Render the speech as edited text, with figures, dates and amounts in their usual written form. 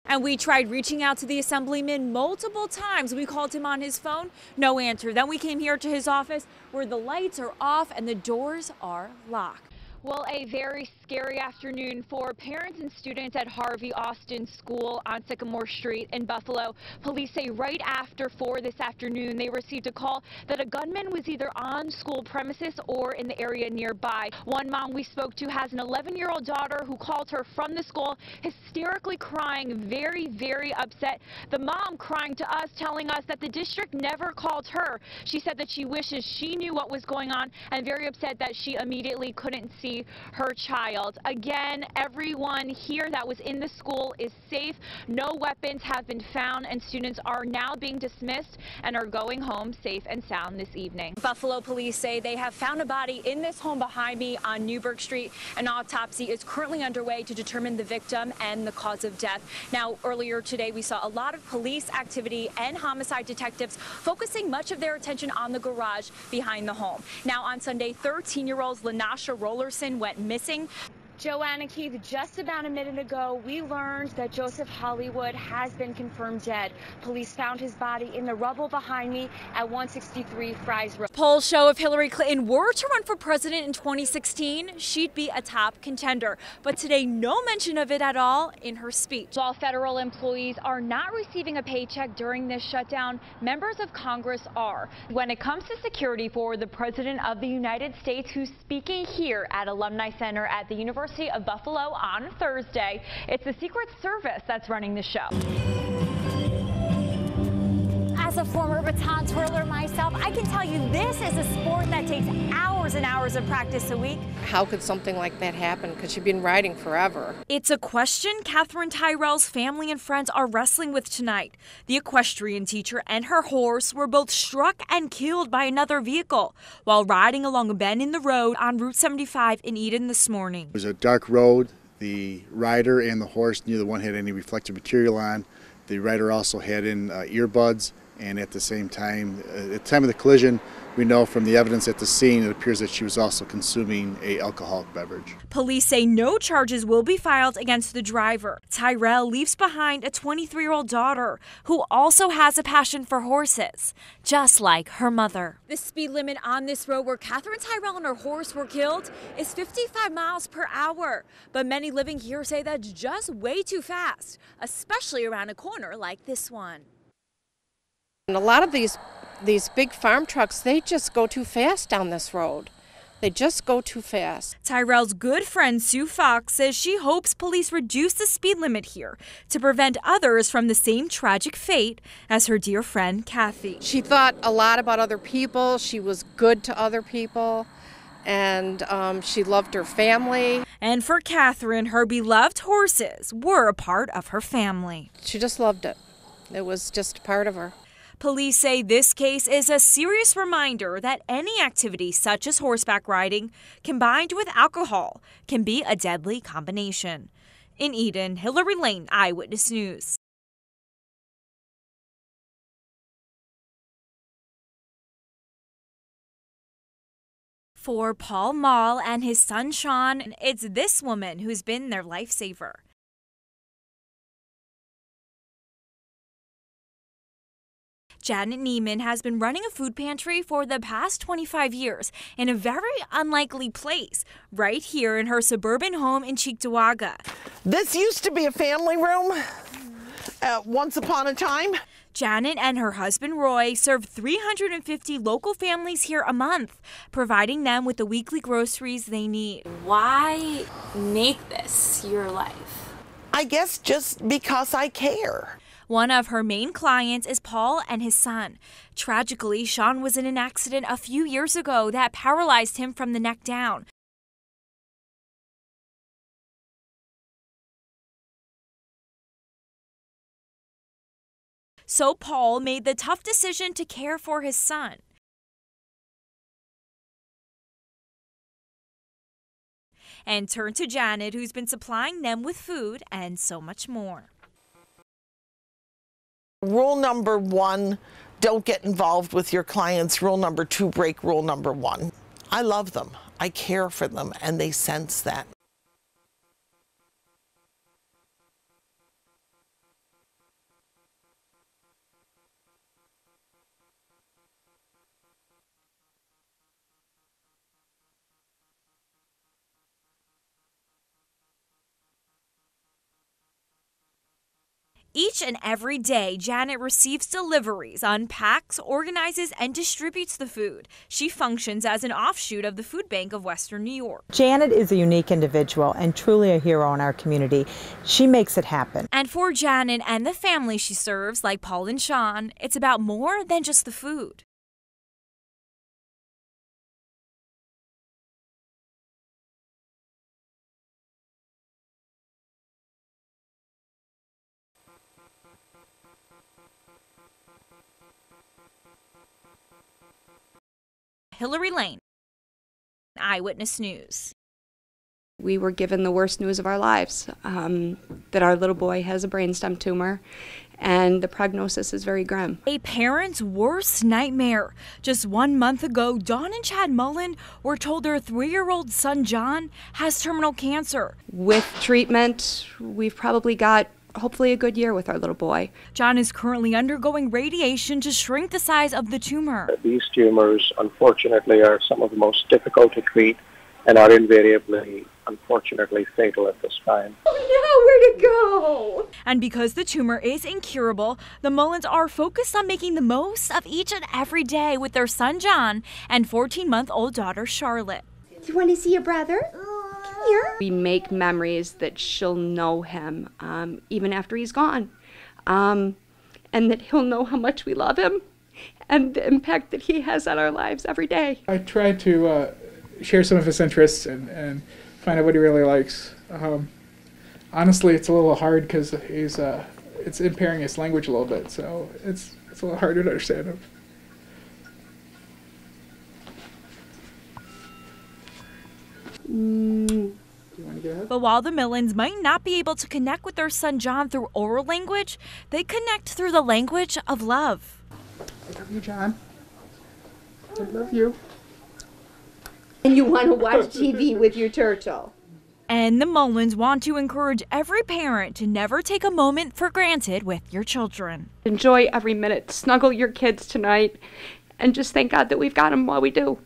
And we tried reaching out to the assemblyman multiple times. We called him on his phone, no answer. Then we came here to his office where the lights are off and the doors are locked. Well, a very scary afternoon for parents and students at Harvey Austin School on Sycamore Street in Buffalo. Police say right after 4 this afternoon, they received a call that a gunman was either on school premises or in the area nearby. One mom we spoke to has an 11-year-old daughter who called her from the school, hysterically crying, very upset. The mom crying to us, telling us that the district never called her. She said that she wishes she knew what was going on and very upset that she immediately couldn't see her child. Again, everyone here that was in the school is safe. No weapons have been found, and students are now being dismissed and are going home safe and sound this evening. Buffalo police say they have found a body in this home behind me on Newburgh Street. An autopsy is currently underway to determine the victim and the cause of death. Now, earlier today, we saw a lot of police activity and homicide detectives focusing much of their attention on the garage behind the home. Now, on Sunday, 13-year-old Lanasha Rollerson went missing. Joanna Keith, just about a minute ago, we learned that Joseph Hollywood has been confirmed dead. Police found his body in the rubble behind me at 163 Fry's Road. Polls show if Hillary Clinton were to run for president in 2016, she'd be a top contender. But today, no mention of it at all in her speech. While federal employees are not receiving a paycheck during this shutdown, members of Congress are. When it comes to security for the President of the United States, who's speaking here at Alumni Center at the University of Buffalo on Thursday, it's the Secret Service that's running the show. As a former baton twirler myself, I can tell you this is a sport that takes hours and hours of practice a week. How could something like that happen? Because she'd been riding forever. It's a question Catherine Tyrell's family and friends are wrestling with tonight. The equestrian teacher and her horse were both struck and killed by another vehicle while riding along a bend in the road on Route 75 in Eden this morning. It was a dark road. The rider and the horse, neither one had any reflective material on. The rider also had in earbuds. And at the same time, at the time of the collision, we know from the evidence at the scene, it appears that she was also consuming an alcoholic beverage. Police say no charges will be filed against the driver. Tyrell leaves behind a 23-year-old daughter who also has a passion for horses, just like her mother. The speed limit on this road where Catherine Tyrell and her horse were killed is 55 miles per hour. But many living here say that's just way too fast, especially around a corner like this one. And a lot of these big farm trucks, they just go too fast down this road. They just go too fast. Tyrell's good friend Sue Fox says she hopes police reduce the speed limit here to prevent others from the same tragic fate as her dear friend Kathy. She thought a lot about other people. She was good to other people. And she loved her family. And for Catherine, her beloved horses were a part of her family. She just loved it. It was just part of her. Police say this case is a serious reminder that any activity such as horseback riding combined with alcohol can be a deadly combination. In Eden, Hillary Lane, Eyewitness News. For Paul Mall and his son Sean, it's this woman who's been their lifesaver. Janet Neiman has been running a food pantry for the past 25 years in a very unlikely place, right here in her suburban home in Cheektowaga. This used to be a family room once upon a time. Janet and her husband Roy serve 350 local families here a month, providing them with the weekly groceries they need. Why make this your life? I guess just because I care. One of her main clients is Paul and his son. Tragically, Sean was in an accident a few years ago that paralyzed him from the neck down. So Paul made the tough decision to care for his son. And turned to Janet, who's been supplying them with food and so much more. Rule number 1, don't get involved with your clients. Rule number 2, break rule number 1. I love them. I care for them, and they sense that. Each and every day, Janet receives deliveries, unpacks, organizes, and distributes the food. She functions as an offshoot of the Food Bank of Western New York. Janet is a unique individual and truly a hero in our community. She makes it happen. And for Janet and the family she serves, like Paul and Sean, it's about more than just the food. Hillary Lane, Eyewitness News. We were given the worst news of our lives, that our little boy has a brainstem tumor, and the prognosis is very grim. A parent's worst nightmare. Just 1 month ago, Dawn and Chad Mullen were told their 3-year-old son, John, has terminal cancer. With treatment, we've probably got hopefully a good year with our little boy. John is currently undergoing radiation to shrink the size of the tumor. These tumors, unfortunately, are some of the most difficult to treat and are invariably, unfortunately, fatal at this time. Oh, no, where to go? And because the tumor is incurable, the Mullins are focused on making the most of each and every day with their son, John, and 14-month-old daughter, Charlotte. You want to see your brother? Here. We make memories that she'll know him even after he's gone, and that he'll know how much we love him and the impact that he has on our lives every day. I try to share some of his interests and find out what he really likes. Honestly, it's a little hard because it's impairing his language a little bit, so it's a little harder to understand him. But while the Millens might not be able to connect with their son John through oral language, they connect through the language of love. I love you, John. I love you. And you want to watch TV with your turtle. And the Mullins want to encourage every parent to never take a moment for granted with your children. Enjoy every minute. Snuggle your kids tonight and just thank God that we've got them while we do.